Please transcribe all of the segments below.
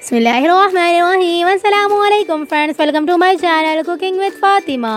बिस्मिल्लाहिर्रहमानिर्रहीम अस्सलामुअलैकुम friends, welcome to my channel cooking with Fatima.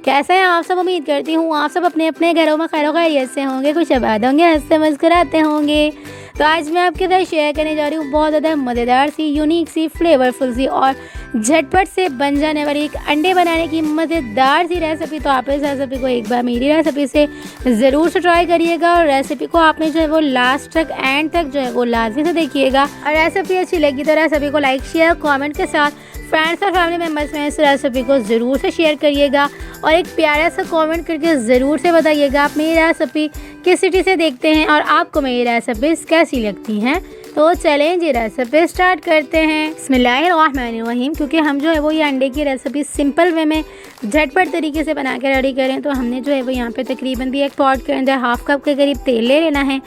कैसे हैं आप सब? उम्मीद करती हूँ आप सब अपने अपने घरों में खैर खैरियत से होंगे, खुश आबाद होंगे, हंसते मुस्कुराते होंगे। तो आज मैं आपके साथ शेयर करने जा रही हूँ बहुत ज़्यादा मज़ेदार सी, यूनिक सी, फ्लेवरफुल सी और झटपट से बन जाने वाली एक अंडे बनाने की मज़ेदार सी रेसिपी। तो आप इस रेसिपी को एक बार मेरी रेसिपी से ज़रूर से ट्राई करिएगा और रेसिपी को आपने जो है वो लास्ट तक, एंड तक जो है वो लाजमी से देखिएगा। और रेसिपी अच्छी लगी तो रेसिपी को लाइक, शेयर, कमेंट के साथ फ्रेंड्स और फैमिली मेम्बर्स में इस रेसिपी को ज़रूर से शेयर करिएगा और एक प्यारा सा कमेंट करके ज़रूर से बताइएगा आप मेरी रेसिपी किस सिटी से देखते हैं और आपको मेरी रेसिपीज़ कैसी लगती हैं। तो चलें जी रेसिपी स्टार्ट करते हैं। बिस्मिल्लाहिर्रहमानिर्रहीम। क्योंकि हम जो है वो ये अंडे की रेसिपी सिंपल वे में झटपट तरीके से बना के रेडी करें, तो हमने जो है वो यहाँ पे तकरीबन भी एक पॉट के अंदर हाफ कप के करीब तेल ले लेना है।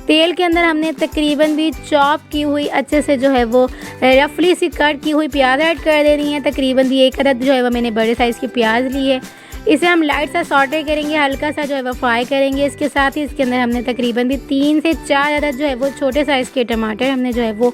तेल के अंदर हमने तकरीबन भी चॉप की हुई अच्छे से जो है वो रफली सी कट की हुई प्याज ऐड कर देनी है। तकरीबन भी एक अदद जो है वो मैंने बड़े साइज़ की प्याज ली है। इसे हम लाइट सा सॉटे करेंगे, हल्का सा जो है वो फ्राई करेंगे। इसके साथ ही इसके अंदर हमने तकरीबन भी 3 से 4 अदद जो है वो छोटे साइज़ के टमाटर हमने जो है वो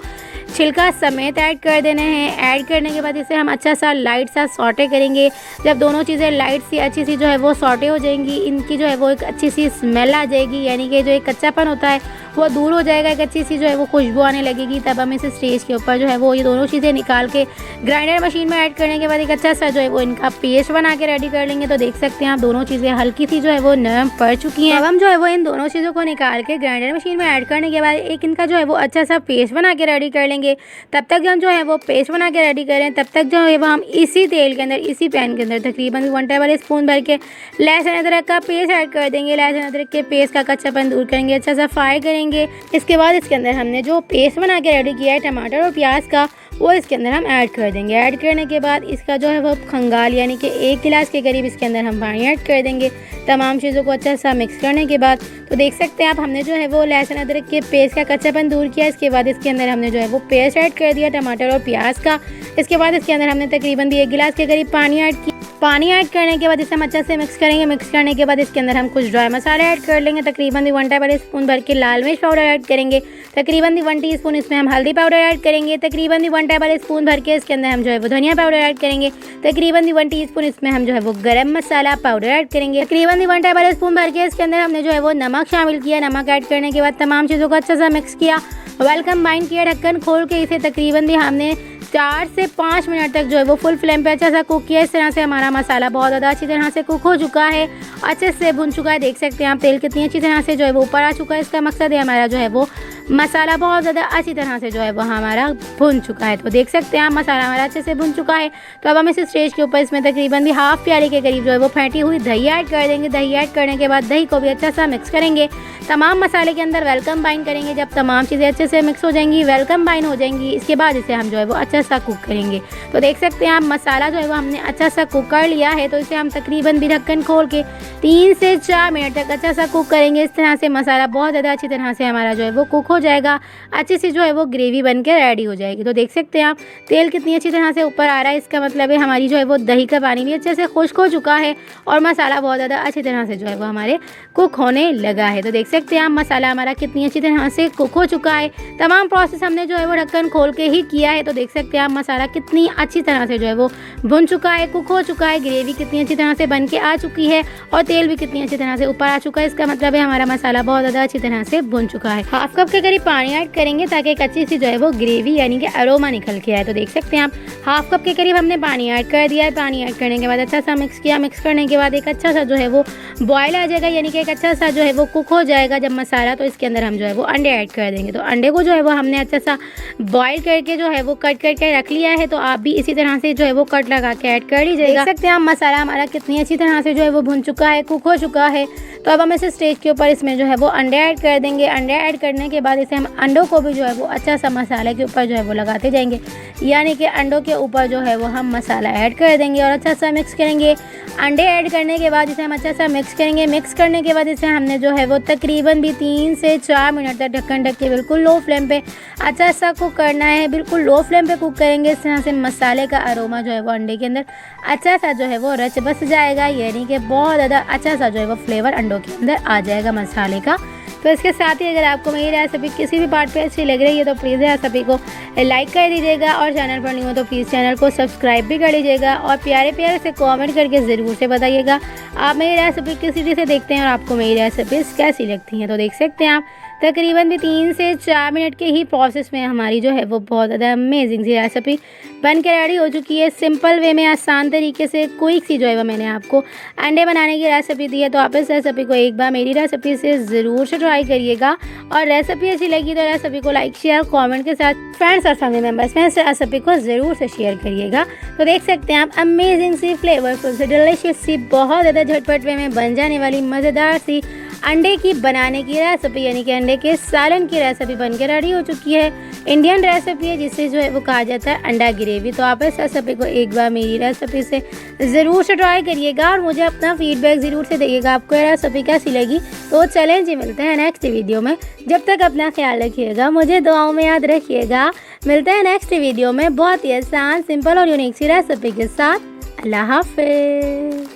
छिलका समेत ऐड कर देने हैं। ऐड करने के बाद इसे हम अच्छा सा लाइट सा सॉटे करेंगे। जब दोनों चीज़ें लाइट सी अच्छी सी जो है वो सॉटे हो जाएंगी, इनकी जो है वो एक अच्छी सी स्मेल आ जाएगी, यानी कि जो एक कच्चापन होता है वो दूर हो जाएगा, एक अच्छी सी जो है वो खुशबू आने लगेगी। तब हम इस स्टेज के ऊपर जो है वो ये दोनों चीज़ें निकाल के ग्राइंडर मशीन में ऐड करने के बाद एक अच्छा सा जो है वो इनका पेस्ट बना के रेडी कर लेंगे। तो देख सकते हैं आप दोनों चीज़ें हल्की सी जो है वो नरम पड़ चुकी हैं। अब हम जो है वो इन दोनों चीज़ों को निकाल के ग्राइंडर मशीन में ऐड करने के बाद एक इनका जो है वो अच्छा सा पेस्ट बना के रेडी कर लेंगे। तब तक हम जो है वो पेस्ट बना के रेडी करें, तब तक जो है वो हम इसी तेल के अंदर, इसी पैन के अंदर तकरीबन 1 टेबल स्पून भर के लहसुन अदरक का पेस्ट ऐड कर देंगे। लहसुन अदरक के पेस्ट का कच्चापन दूर करेंगे, अच्छा सा फ्राई करेंगे। इसके बाद इसके अंदर हमने जो पेस्ट बना के रेडी किया है टमाटर और प्याज का, वो इसके अंदर हम ऐड कर देंगे। ऐड करने के बाद इसका जो है वो खंगाल यानी कि 1 गिलास के करीब इसके अंदर हम पानी ऐड कर देंगे। तमाम चीज़ों को अच्छा सा मिक्स करने के बाद तो देख सकते हैं आप हमने जो है वो लहसुन अदरक के पेस्ट का कच्चापन दूर किया। इसके बाद इसके अंदर हमने जो है वो पेस्ट ऐड कर दिया टमाटर और प्याज का। इसके बाद इसके अंदर हमने तकरीबन भी 1 गिलास के करीब पानी ऐड किया। पानी ऐड करने के बाद इसे हम अच्छा से मिक्स करेंगे। मिक्स करने के बाद इसके अंदर हम कुछ ड्राई मसाले ऐड कर लेंगे। तकरीबन 1 टेबल स्पून भर के लाल मिर्च पाउडर ऐड करेंगे। तकरीबन 1 टीस्पून इसमें हम हल्दी पाउडर ऐड करेंगे। तकरीबन 1 टेबल स्पून भर के इसके अंदर हम जो है वो धनिया पाउडर ऐड करेंगे। तकरीबन 1 टीस्पून इसमें हम जो है वो गरम मसाला पाउडर ऐड करेंगे। तकरीबन 1 टेबल स्पून भर के इसके अंदर हमने जो है वो नमक शामिल किया। नमक ऐड करने के बाद तमाम चीज़ों को अच्छा सा मिक्स किया, वेल कंबाइन किया। ढक्कन खोल के इसे तकरीबन भी हमने 4 से 5 मिनट तक जो है वो फुल फ्लेम पे अच्छा सा कुक किया। इस तरह से हमारा मसाला बहुत ज़्यादा अच्छी तरह से कुक हो चुका है, अच्छे से भुन चुका है। देख सकते हैं आप तेल कितनी अच्छी तरह से जो है वो ऊपर आ चुका है। इसका मकसद है हमारा जो है वो मसाला बहुत ज़्यादा अच्छी तरह से जो है वो हमारा भुन चुका है। तो देख सकते हैं आप मसाला हमारा अच्छे से भुन चुका है। तो अब हम इस स्टेज के ऊपर इसमें तकरीबन भी हाफ प्याली के करीब जो है वो फेंटी हुई दही ऐड कर देंगे। दही ऐड करने के बाद दही को भी अच्छा सा मिक्स करेंगे, तमाम मसाले के अंदर वेलकम बाइन करेंगे। जब तमाम चीज़ें अच्छे से मिक्स हो जाएंगी, वेलकम बाइन हो जाएंगी, इसके बाद इसे हम जो है वो अच्छा सा कुक करेंगे। तो देख सकते हैं आप मसाला जो है वो हमने अच्छा सा कुक कर लिया है। तो इसे हम तकरीबन भी ढक्कन खोल के 3 से 4 मिनट तक अच्छा सा कुक करेंगे। इस तरह से मसाला बहुत ज़्यादा अच्छी तरह से हमारा जो है वो कुक हो जाएगा, अच्छी सी जो है वो ग्रेवी बन के रेडी हो जाएगी। तो देख सकते हैं आप तेल कितनी अच्छी तरह से ऊपर आ रहा है। इसका मतलब है हमारी जो है वो दही का पानी भी अच्छे से खुश्क हो चुका है और मसाला बहुत ज़्यादा अच्छी तरह से जो है वो हमारे कुक होने लगा है। तो देख सकते हैं आप मसाला हमारा कितनी अच्छी तरह से कुक हो चुका है। तमाम प्रोसेस हमने जो है वो ढक्कन खोल के ही किया है। तो देख सकते हैं आप मसाला कितनी अच्छी तरह से जो है वो भुन चुका है, कुक हो चुका है। ग्रेवी कितनी अच्छी तरह से बन के आ चुकी है और तेल भी कितनी अच्छी तरह से ऊपर आ चुका है। इसका मतलब है हमारा मसाला बहुत ज़्यादा अच्छी तरह से भुन चुका है। हाफ कप के करीब पानी ऐड करेंगे ताकि एक अच्छी सी जो है वो ग्रेवी यानी कि अरोमा निकल के आए। तो देख सकते हैं आप हाफ कप के करीब हमने पानी ऐड कर दिया है। पानी ऐड करने के बाद अच्छा सा मिक्स किया। मिक्स करने के बाद एक अच्छा सा जो है वो बॉयल आ जाएगा, यानी कि एक अच्छा सा जो है वो कुक हो जाएगा जब मसाला। तो इसके अंदर हम जो है वो अंडे ऐड कर देंगे। तो अंडे को जो है वो हमने अच्छा सा बॉयल करके जो है वो कट करके रख लिया है। तो आप भी इसी तरह से जो है वो कट लगा के ऐड कर लीजिएगा। देख सकते हैं आप मसाला हमारा कितनी अच्छी तरह से जो है वो भुन चुका है, कुक हो चुका है। तो अब हम इस स्टेज के ऊपर इसमें जो है वो अंडे ऐड कर देंगे। अंडे ऐड करने के बाद इसे हम अंडों को भी जो है वो अच्छा सा मसाले के ऊपर जो है वो लगाते जाएंगे, यानी कि अंडों के ऊपर जो है वो हम मसाला ऐड कर देंगे और अच्छा सा मिक्स करेंगे। अंडे ऐड करने के बाद इसे हम अच्छा सा मिक्स करेंगे। मिक्स करने के बाद इसे हमने जो है वो तकरीबन भी 3 से 4 मिनट तक ढक्कन ढक के बिल्कुल लो फ्लेम पे अच्छा सा कुक करना है। बिल्कुल लो फ्लेम पे कुक करेंगे। इस तरह से मसाले का अरोमा जो है वो अंडे के अंदर अच्छा सा जो है वो रच बस जाएगा, यानी कि बहुत ज़्यादा अच्छा सा जो है वो फ्लेवर अंडों के अंदर आ जाएगा मसाले का। तो इसके साथ ही अगर आपको मेरी रेसिपी किसी भी पार्ट पे अच्छी लग रही है तो प्लीज़ रेसिपी को लाइक कर दीजिएगा और चैनल पर नहीं हो तो प्लीज़ चैनल को सब्सक्राइब भी कर लीजिएगा और प्यारे प्यारे से कमेंट करके ज़रूर से बताइएगा आप मेरी रेसिपी किस तरीके से देखते हैं और आपको मेरी रेसिपीज़ कैसी लगती हैं। तो देख सकते हैं आप तकरीबन भी 3 से 4 मिनट के ही प्रोसेस में हमारी जो है वो बहुत ज़्यादा अमेजिंग सी रेसिपी बन के रेडी हो चुकी है। सिंपल वे में आसान तरीके से क्विक सी जो है वो मैंने आपको अंडे बनाने की रेसिपी दी है। तो आप इस रेसिपी को एक बार मेरी रेसिपी से ज़रूर से ट्राई करिएगा और रेसिपी अच्छी लगी तो रेसिपी को लाइक शेयर कमेंट के साथ फ्रेंड्स और फैमिली मेम्बर्स में इस रेसिपी को ज़रूर से शेयर करिएगा। तो देख सकते हैं आप अमेजिंग सी फ्लेवरफुल सी डिलीशियस सी बहुत ज़्यादा झटपट वे में बन जाने वाली मज़ेदार सी अंडे की बनाने की रेसिपी यानी कि अंडे के सालन की रेसिपी बनकर रेडी हो चुकी है। इंडियन रेसिपी है जिसे जो है वो कहा जाता है अंडा ग्रेवी। तो आप इस रेसिपी को एक बार मेरी रेसिपी से ज़रूर से ट्राई करिएगा और मुझे अपना फीडबैक ज़रूर से दीजिएगा आपको ये रेसिपी कैसी लगी। तो चलें जी मिलते हैं नेक्स्ट वीडियो में। जब तक अपना ख्याल रखिएगा, मुझे दुआओं में याद रखिएगा। मिलते हैं नेक्स्ट वीडियो में बहुत ही आसान सिंपल और यूनिक सी रेसिपी के साथ। अल्लाह हाफ़िज़।